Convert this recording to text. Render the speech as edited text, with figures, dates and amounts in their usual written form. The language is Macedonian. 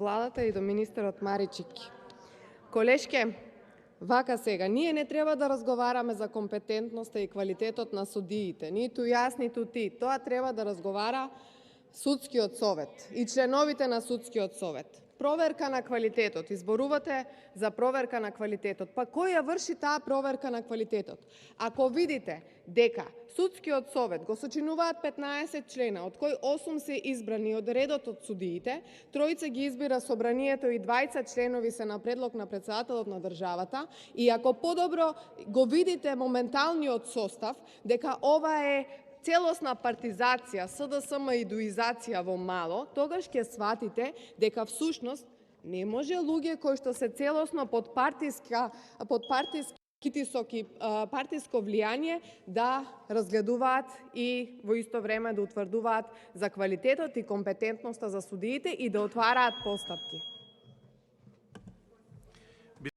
Владата и до министерот Марички. Колешке, вака сега, ние не треба да разговараме за компетентноста и квалитетот на судиите, ниту јас, ниту ти. Тоа треба да разговара Судскиот совет и членовите на Судскиот совет. Проверка на квалитетот. Изборувате за проверка на квалитетот. Па кој ја врши таа проверка на квалитетот? Ако видите дека Судскиот совет го сочинуваат 15 члена, од кои 8 се избрани од редот од судиите, тројца ги избира собранието и 20 членови се на предлог на председателот на државата, и ако подобро го видите моменталниот состав, дека ова е целосна партизација, СДСМ идуизација во мало, тогаш ќе сватите дека всушност не може луѓе кои што се целосно под партиски притисок и партиско влијание да разгледуваат и во исто време да утврдуваат за квалитетот и компетентноста за судиите и да отвараат постапки.